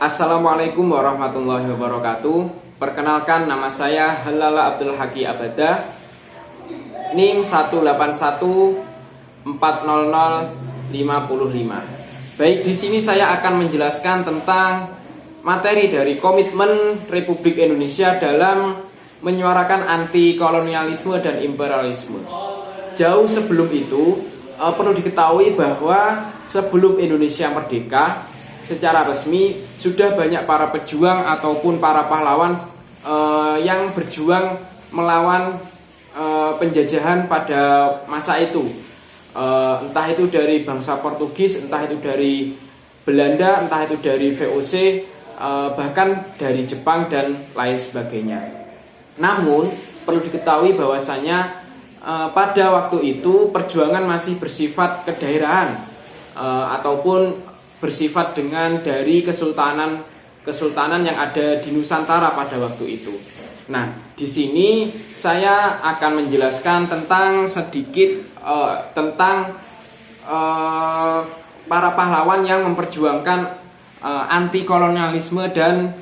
Assalamualaikum warahmatullahi wabarakatuh. Perkenalkan, nama saya Halala Abdul Haki Abada, NIM 181400505. Baik, di sini saya akan menjelaskan tentang materi dari Komitmen Republik Indonesia dalam menyuarakan anti kolonialisme dan imperialisme. Jauh sebelum itu, perlu diketahui bahwa sebelum Indonesia merdeka, secara resmi sudah banyak para pejuang ataupun para pahlawan yang berjuang melawan penjajahan pada masa itu. Entah itu dari bangsa Portugis, entah itu dari Belanda, entah itu dari VOC, bahkan dari Jepang dan lain sebagainya. Namun perlu diketahui bahwasanya pada waktu itu perjuangan masih bersifat kedaerahan ataupun bersifat dengan dari kesultanan yang ada di Nusantara pada waktu itu. Nah, di sini saya akan menjelaskan tentang sedikit tentang para pahlawan yang memperjuangkan anti kolonialisme dan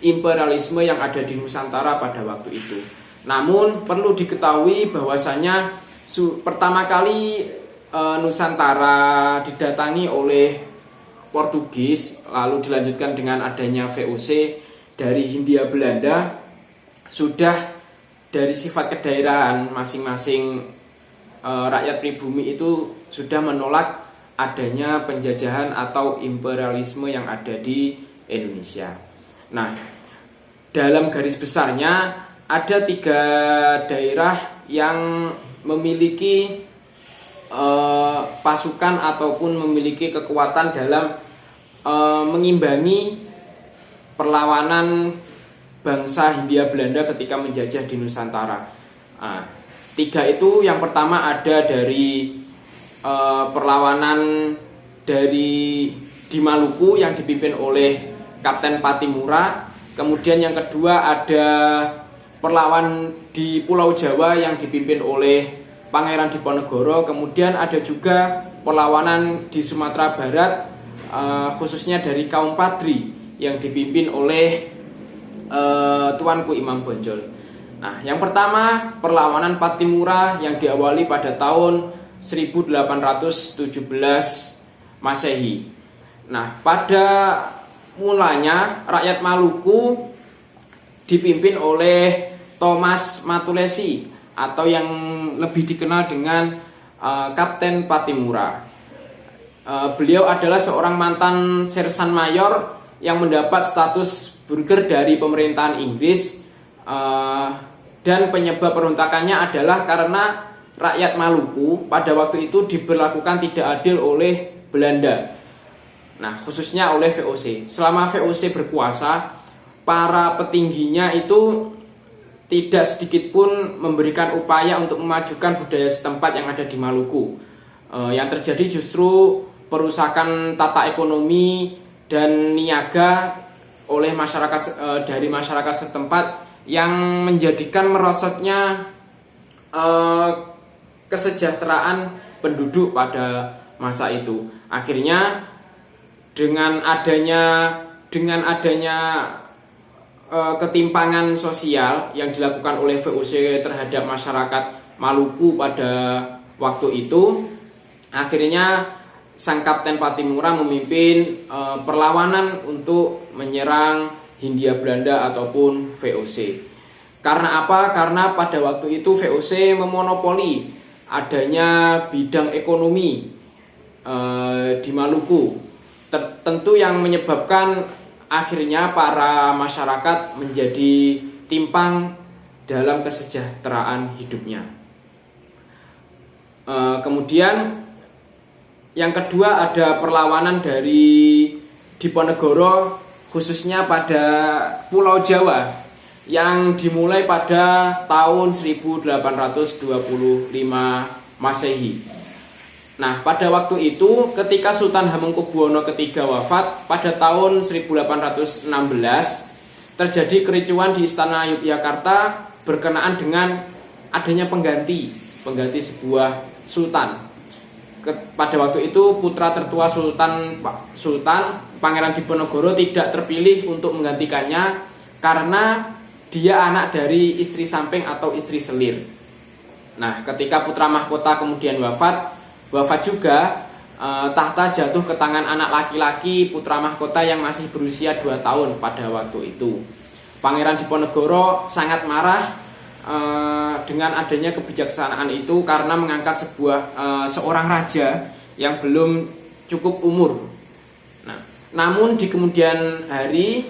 imperialisme yang ada di Nusantara pada waktu itu. Namun perlu diketahui bahwasanya pertama kali Nusantara didatangi oleh Portugis, lalu dilanjutkan dengan adanya VOC dari Hindia Belanda, sudah dari sifat kedaerahan masing-masing rakyat pribumi itu sudah menolak adanya penjajahan atau imperialisme yang ada di Indonesia. Nah, dalam garis besarnya ada 3 daerah yang memiliki pasukan ataupun memiliki kekuatan dalam mengimbangi perlawanan bangsa Hindia Belanda ketika menjajah di Nusantara. 3 itu, yang pertama ada dari perlawanan di Maluku yang dipimpin oleh Kapten Patimura. Kemudian yang kedua ada perlawan di Pulau Jawa yang dipimpin oleh Pangeran Diponegoro. Kemudian ada juga perlawanan di Sumatera Barat, khususnya dari kaum Padri yang dipimpin oleh Tuanku Imam Bonjol. Nah, yang pertama perlawanan Patimura yang diawali pada tahun 1817 Masehi. Nah, pada mulanya rakyat Maluku dipimpin oleh Thomas Matulesi atau yang lebih dikenal dengan Kapten Patimura. Beliau adalah seorang mantan sersan mayor yang mendapat status burger dari pemerintahan Inggris, dan penyebab perontakannya adalah karena rakyat Maluku pada waktu itu diberlakukan tidak adil oleh Belanda. Nah, khususnya oleh VOC. Selama VOC berkuasa, para petingginya itu tidak sedikit pun memberikan upaya untuk memajukan budaya setempat yang ada di Maluku. Yang terjadi justru perusakan tata ekonomi dan niaga oleh dari masyarakat setempat yang menjadikan merosotnya kesejahteraan penduduk pada masa itu. Akhirnya dengan adanya ketimpangan sosial yang dilakukan oleh VOC terhadap masyarakat Maluku pada waktu itu, akhirnya sang Kapten Patimura memimpin perlawanan untuk menyerang Hindia Belanda ataupun VOC. Karena apa? Karena pada waktu itu VOC memonopoli adanya bidang ekonomi di Maluku. Tentu yang menyebabkan akhirnya para masyarakat menjadi timpang dalam kesejahteraan hidupnya. Kemudian yang kedua ada perlawanan dari Diponegoro, khususnya pada Pulau Jawa, yang dimulai pada tahun 1825 Masehi. Nah, pada waktu itu ketika Sultan Hamengkubuwono III wafat pada tahun 1816, terjadi kericuan di Istana Yogyakarta berkenaan dengan adanya pengganti sebuah sultan. pada waktu itu putra tertua Sultan Pangeran Diponegoro tidak terpilih untuk menggantikannya karena dia anak dari istri samping atau istri selir. Nah, ketika putra mahkota kemudian wafat juga, tahta jatuh ke tangan anak laki-laki putra mahkota yang masih berusia 2 tahun pada waktu itu. Pangeran Diponegoro sangat marah dengan adanya kebijaksanaan itu karena mengangkat seorang raja yang belum cukup umur. Nah, namun di kemudian hari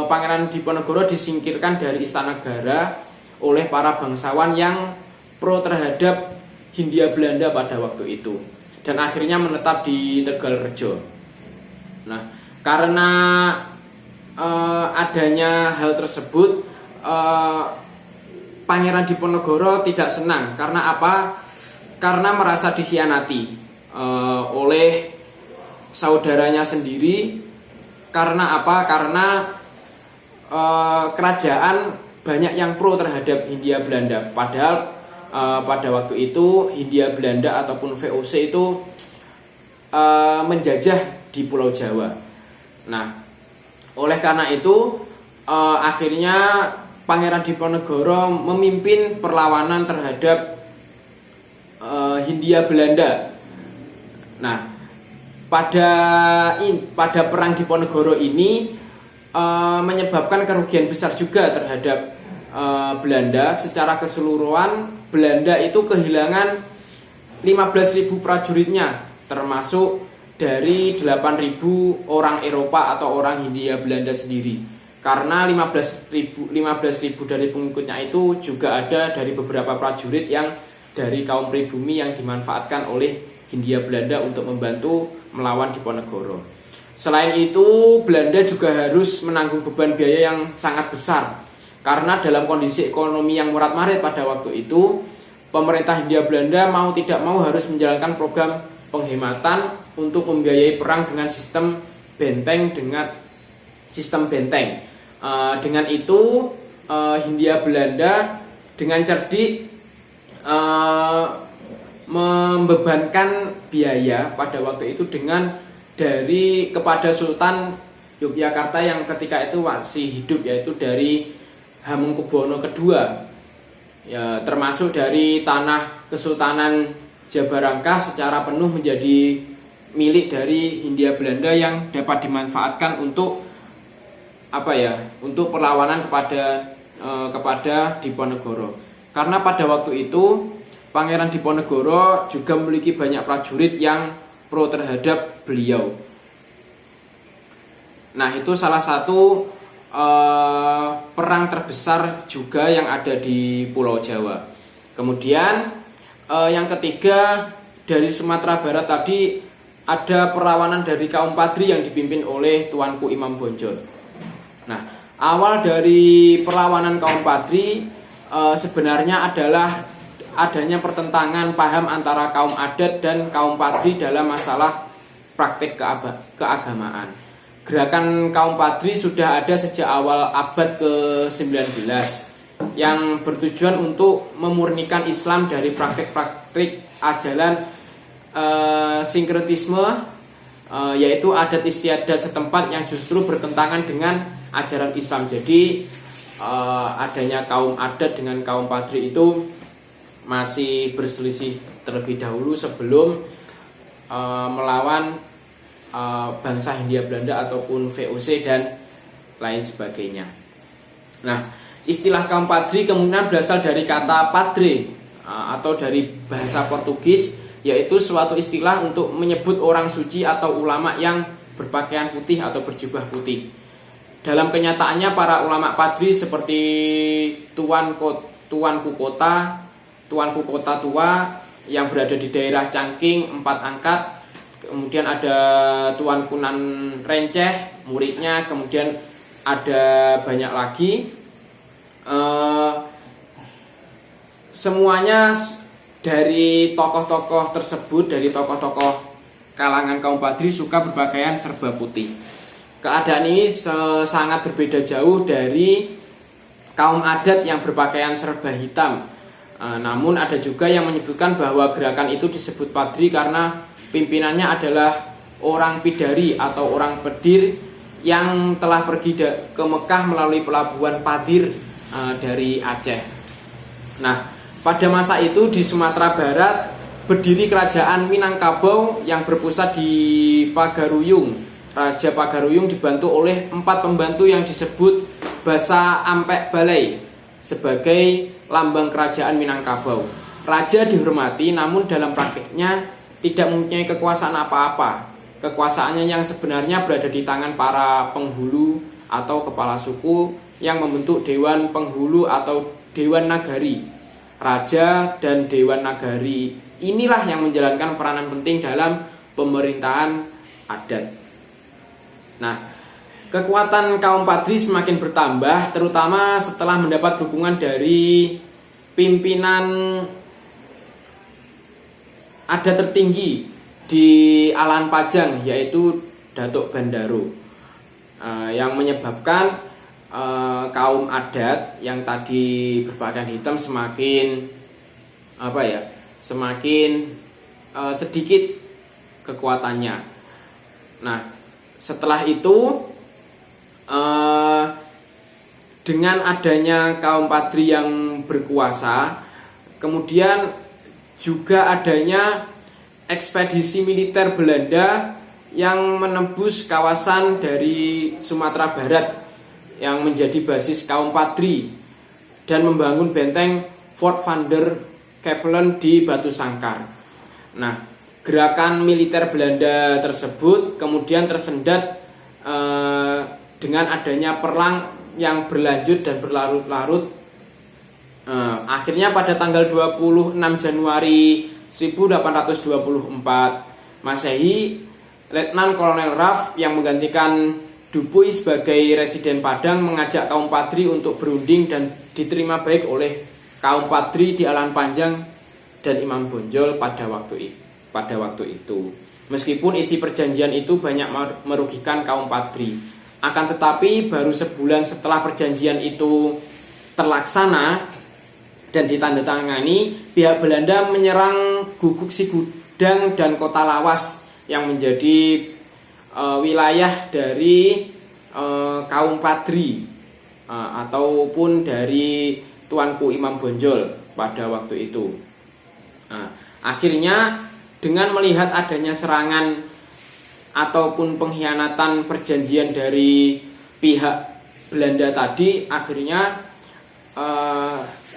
Pangeran Diponegoro disingkirkan dari istana negara oleh para bangsawan yang pro terhadap Hindia Belanda pada waktu itu dan akhirnya menetap di Tegalrejo. Nah, karena adanya hal tersebut, Pangeran Diponegoro tidak senang. Karena apa? Karena merasa dikhianati oleh saudaranya sendiri. Karena apa? Karena kerajaan banyak yang pro terhadap Hindia Belanda. Padahal pada waktu itu Hindia Belanda ataupun VOC itu menjajah di Pulau Jawa. Nah, oleh karena itu akhirnya Pangeran Diponegoro memimpin perlawanan terhadap Hindia Belanda. Nah, pada perang Diponegoro ini menyebabkan kerugian besar juga terhadap Belanda. Secara keseluruhan Belanda itu kehilangan 15.000 prajuritnya, termasuk dari 8.000 orang Eropa atau orang Hindia Belanda sendiri. Karena 15.000 dari pengikutnya itu juga ada dari beberapa prajurit yang dari kaum pribumi yang dimanfaatkan oleh Hindia Belanda untuk membantu melawan Diponegoro. Selain itu, Belanda juga harus menanggung beban biaya yang sangat besar. Karena dalam kondisi ekonomi yang morat-marit pada waktu itu, pemerintah Hindia Belanda mau tidak mau harus menjalankan program penghematan untuk membiayai perang dengan sistem benteng. Dengan itu Hindia Belanda dengan cerdik membebankan biaya pada waktu itu kepada Sultan Yogyakarta yang ketika itu masih hidup, yaitu dari Hamengkubuwono II, ya, termasuk dari tanah Kesultanan Jabarangka secara penuh menjadi milik dari Hindia Belanda yang dapat dimanfaatkan untuk perlawanan kepada Diponegoro. Karena pada waktu itu Pangeran Diponegoro juga memiliki banyak prajurit yang pro terhadap beliau. Nah, itu salah satu perang terbesar juga yang ada di Pulau Jawa. Kemudian yang ketiga, dari Sumatera Barat tadi ada perlawanan dari kaum Padri yang dipimpin oleh Tuanku Imam Bonjol. Nah, awal dari perlawanan kaum Padri sebenarnya adalah adanya pertentangan paham antara kaum adat dan kaum Padri dalam masalah praktik keagamaan. Gerakan kaum Padri sudah ada sejak awal abad ke-19 yang bertujuan untuk memurnikan Islam dari praktik-praktik ajaran sinkretisme, yaitu adat istiadat setempat yang justru bertentangan dengan ajaran Islam. Jadi adanya kaum adat dengan kaum Padri itu masih berselisih terlebih dahulu sebelum melawan bangsa Hindia Belanda ataupun VOC dan lain sebagainya. Nah, istilah kaum Padri kemudian berasal dari kata padre atau dari bahasa Portugis, yaitu suatu istilah untuk menyebut orang suci atau ulama yang berpakaian putih atau berjubah putih. Dalam kenyataannya para ulama Padri seperti Tuanku Kota Tua yang berada di daerah Cangking 4 Angkat, kemudian ada Tuanku Nan Renceh muridnya, kemudian ada banyak lagi. Semuanya dari tokoh-tokoh tersebut, dari tokoh-tokoh kalangan kaum Padri suka berpakaian serba putih. Keadaan ini sangat berbeda jauh dari kaum adat yang berpakaian serba hitam. Namun ada juga yang menyebutkan bahwa gerakan itu disebut Padri karena pimpinannya adalah orang Pidari atau orang Pedir yang telah pergi ke Mekah melalui pelabuhan Padir dari Aceh. Nah, pada masa itu di Sumatera Barat berdiri kerajaan Minangkabau yang berpusat di Pagaruyung. Raja Pagaruyung dibantu oleh 4 pembantu yang disebut Basa Ampek Balai sebagai lambang kerajaan Minangkabau. Raja dihormati, namun dalam praktiknya tidak mempunyai kekuasaan apa-apa. Kekuasaannya yang sebenarnya berada di tangan para penghulu atau kepala suku yang membentuk Dewan Penghulu atau Dewan Nagari. Raja dan Dewan Nagari inilah yang menjalankan peranan penting dalam pemerintahan adat. Nah, kekuatan kaum Padri semakin bertambah, terutama setelah mendapat dukungan dari pimpinan adat tertinggi di Alan Pajang, yaitu Datuk Bandaro, yang menyebabkan kaum adat yang tadi berpakaian hitam semakin sedikit kekuatannya. Nah, setelah itu dengan adanya kaum Padri yang berkuasa, kemudian juga adanya ekspedisi militer Belanda yang menembus kawasan dari Sumatera Barat yang menjadi basis kaum Padri dan membangun benteng Fort van der Kapellen di Batu Sangkar. Nah, gerakan militer Belanda tersebut kemudian tersendat dengan adanya perang yang berlanjut dan berlarut-larut. Akhirnya pada tanggal 26 Januari 1824 Masehi, Letnan Kolonel Raff yang menggantikan Dupuy sebagai residen Padang mengajak kaum Padri untuk berunding dan diterima baik oleh kaum Padri di Alan Panjang dan Imam Bonjol pada waktu itu. Meskipun isi perjanjian itu banyak merugikan kaum Padri, akan tetapi baru sebulan setelah perjanjian itu terlaksana dan ditandatangani, pihak Belanda menyerang Guguk Sigudang dan Kota Lawas yang menjadi wilayah dari kaum Padri ataupun dari Tuanku Imam Bonjol pada waktu itu. Akhirnya dengan melihat adanya serangan ataupun pengkhianatan perjanjian dari pihak Belanda tadi, akhirnya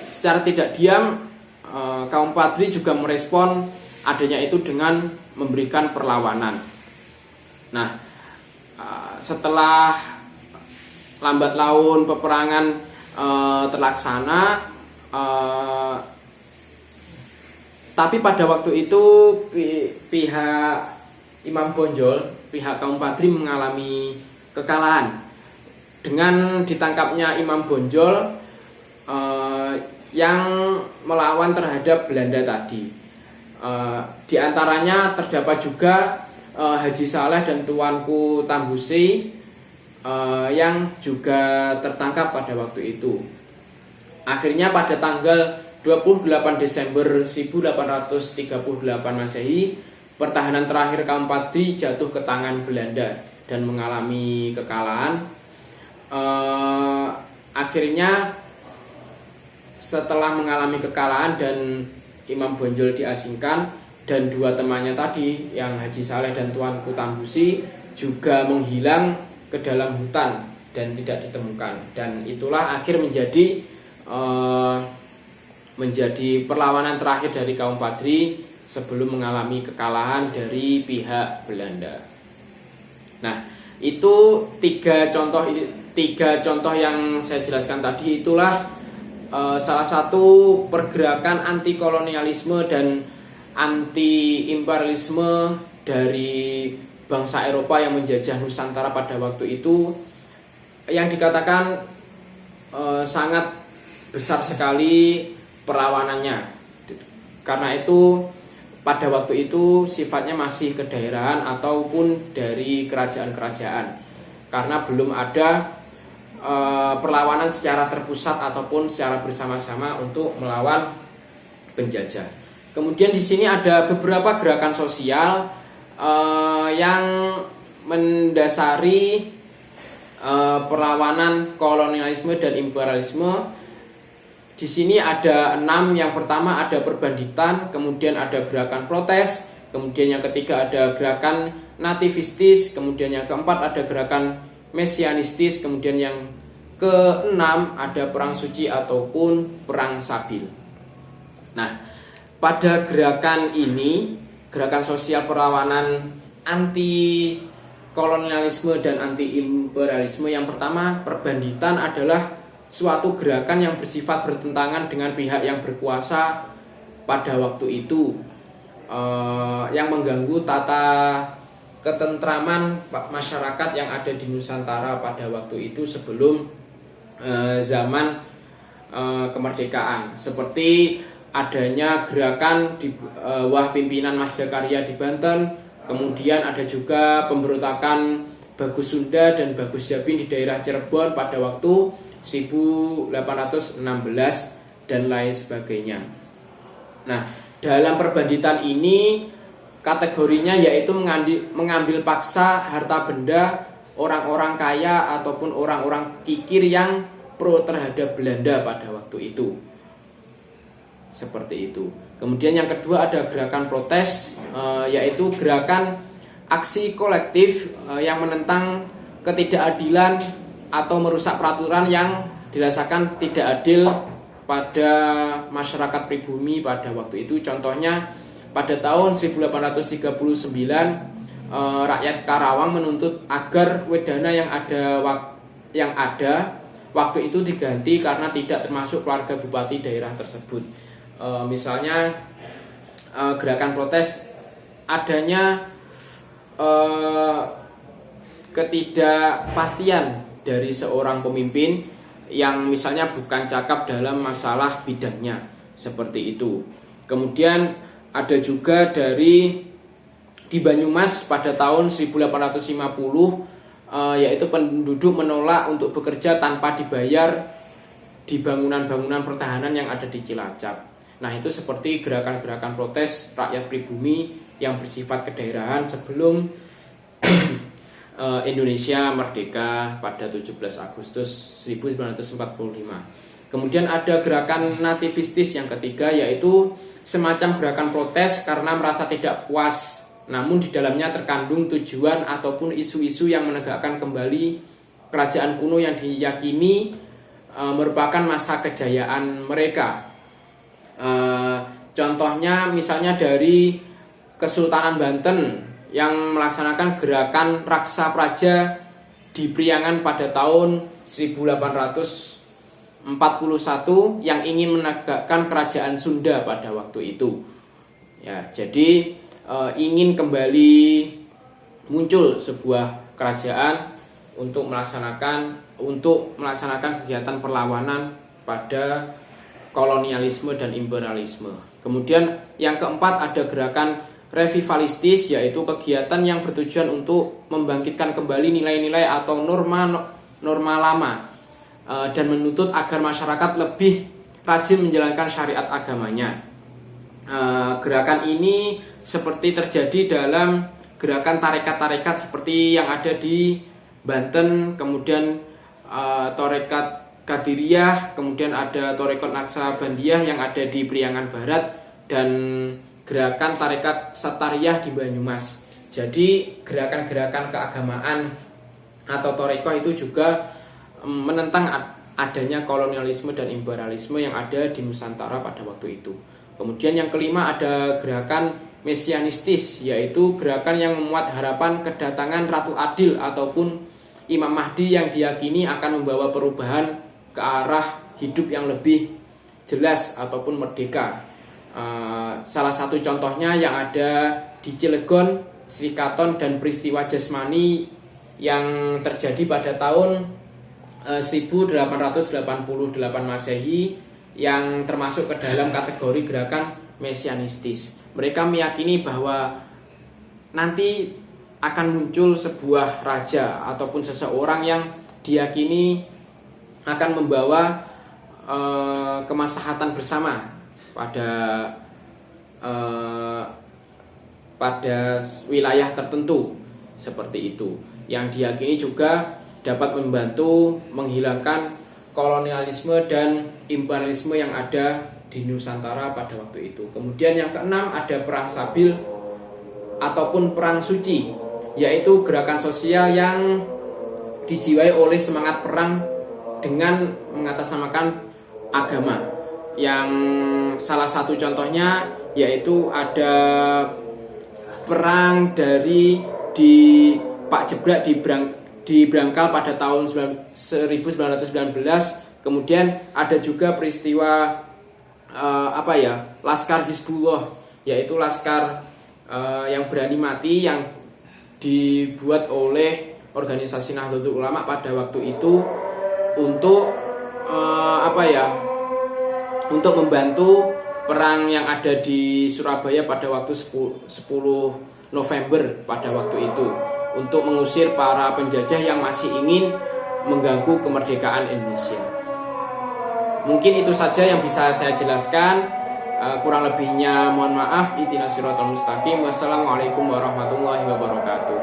secara tidak diam kaum Padri juga merespon adanya itu dengan memberikan perlawanan. Nah, setelah lambat laun peperangan terlaksana, tapi pada waktu itu pihak Imam Bonjol, pihak kaum Padri mengalami kekalahan dengan ditangkapnya Imam Bonjol yang melawan terhadap Belanda tadi. Di antaranya terdapat juga Haji Saleh dan Tuanku Tambusi yang juga tertangkap pada waktu itu. Akhirnya pada tanggal 28 Desember 1838 Masehi, pertahanan terakhir kaum Padri jatuh ke tangan Belanda dan mengalami kekalahan. Akhirnya setelah mengalami kekalahan dan Imam Bonjol diasingkan dan dua temannya tadi yang Haji Saleh dan Tuanku Tambusi juga menghilang ke dalam hutan dan tidak ditemukan, dan itulah akhir menjadi perlawanan terakhir dari kaum Padri sebelum mengalami kekalahan dari pihak Belanda. Nah, itu tiga contoh yang saya jelaskan tadi itulah salah satu pergerakan anti kolonialisme dan anti imperialisme dari bangsa Eropa yang menjajah Nusantara pada waktu itu, yang dikatakan sangat besar sekali perlawanannya. Karena itu pada waktu itu sifatnya masih kedaerahan ataupun dari kerajaan-kerajaan, karena belum ada perlawanan secara terpusat ataupun secara bersama-sama untuk melawan penjajah. Kemudian di sini ada beberapa gerakan sosial yang mendasari perlawanan kolonialisme dan imperialisme. Di sini ada 6. Yang pertama ada perbanditan, kemudian ada gerakan protes, kemudian yang ketiga ada gerakan nativistis, kemudian yang keempat ada gerakan mesianistis, kemudian yang keenam ada perang suci ataupun perang sabil. Nah, pada gerakan ini, gerakan sosial perlawanan anti kolonialisme dan anti imperialisme, yang pertama perbanditan adalah suatu gerakan yang bersifat bertentangan dengan pihak yang berkuasa pada waktu itu, yang mengganggu tata ketentraman masyarakat yang ada di Nusantara pada waktu itu sebelum zaman kemerdekaan, seperti adanya gerakan di bawah pimpinan Mas Jakarta di Banten, kemudian ada juga pemberontakan Bagus Sunda dan Bagus Jabin di daerah Cirebon pada waktu 1816 dan lain sebagainya. Nah, dalam perbanditan ini kategorinya yaitu mengambil paksa harta benda orang-orang kaya ataupun orang-orang kikir yang pro terhadap Belanda pada waktu itu. Seperti itu. Kemudian yang kedua ada gerakan protes, yaitu gerakan aksi kolektif yang menentang ketidakadilan atau merusak peraturan yang dirasakan tidak adil pada masyarakat pribumi pada waktu itu. Contohnya pada tahun 1839 rakyat Karawang menuntut agar wedana yang ada waktu itu diganti karena tidak termasuk keluarga bupati daerah tersebut. Misalnya gerakan protes adanya ketidakpastian dari seorang pemimpin yang misalnya bukan cakap dalam masalah bidangnya, seperti itu. Kemudian ada juga di Banyumas pada tahun 1850, yaitu penduduk menolak untuk bekerja tanpa dibayar di bangunan-bangunan pertahanan yang ada di Cilacap. Nah, itu seperti gerakan-gerakan protes rakyat pribumi yang bersifat kedaerahan sebelum Indonesia merdeka pada 17 Agustus 1945. Kemudian ada gerakan nativistis yang ketiga, yaitu semacam gerakan protes karena merasa tidak puas, namun di dalamnya terkandung tujuan ataupun isu-isu yang menegakkan kembali kerajaan kuno yang diyakini merupakan masa kejayaan mereka. Contohnya misalnya dari Kesultanan Banten yang melaksanakan gerakan Raksa Praja di Priangan pada tahun 1841 yang ingin menegakkan kerajaan Sunda pada waktu itu. Ya, jadi ingin kembali muncul sebuah kerajaan untuk melaksanakan kegiatan perlawanan pada kolonialisme dan imperialisme. Kemudian yang keempat ada gerakan revivalistis, yaitu kegiatan yang bertujuan untuk membangkitkan kembali nilai-nilai atau norma lama dan menuntut agar masyarakat lebih rajin menjalankan syariat agamanya. Gerakan ini seperti terjadi dalam gerakan tarekat-tarekat seperti yang ada di Banten, kemudian tarekat Qadiriyah, kemudian ada tarekat Naksabandiyah yang ada di Priangan Barat, dan gerakan tarekat Satariyah di Banyumas. Jadi gerakan-gerakan keagamaan atau tarekat itu juga menentang adanya kolonialisme dan imperialisme yang ada di Nusantara pada waktu itu. Kemudian yang kelima ada gerakan mesianistis, yaitu gerakan yang memuat harapan kedatangan Ratu Adil ataupun Imam Mahdi yang diyakini akan membawa perubahan ke arah hidup yang lebih jelas ataupun merdeka. Salah satu contohnya yang ada di Cilegon, Sri Katon, dan peristiwa jasmani yang terjadi pada tahun 1888 Masehi yang termasuk ke dalam kategori gerakan mesianistis. Mereka meyakini bahwa nanti akan muncul sebuah raja ataupun seseorang yang diyakini akan membawa kemaslahatan bersama pada wilayah tertentu seperti itu, yang diyakini juga dapat membantu menghilangkan kolonialisme dan imperialisme yang ada di Nusantara pada waktu itu. Kemudian yang keenam ada perang Sabil ataupun perang suci, yaitu gerakan sosial yang dijiwai oleh semangat perang dengan mengatasnamakan agama. Yang salah satu contohnya yaitu ada perang di Pak Jebrak di Brangkal pada tahun 1919. Kemudian ada juga peristiwa Laskar Hizbullah, yaitu laskar yang berani mati yang dibuat oleh organisasi Nahdlatul Ulama pada waktu itu untuk untuk membantu perang yang ada di Surabaya pada waktu 10 November pada waktu itu, untuk mengusir para penjajah yang masih ingin mengganggu kemerdekaan Indonesia. Mungkin itu saja yang bisa saya jelaskan. Kurang lebihnya mohon maaf. Ihdinas siratal mustaqim. Wassalamualaikum warahmatullahi wabarakatuh.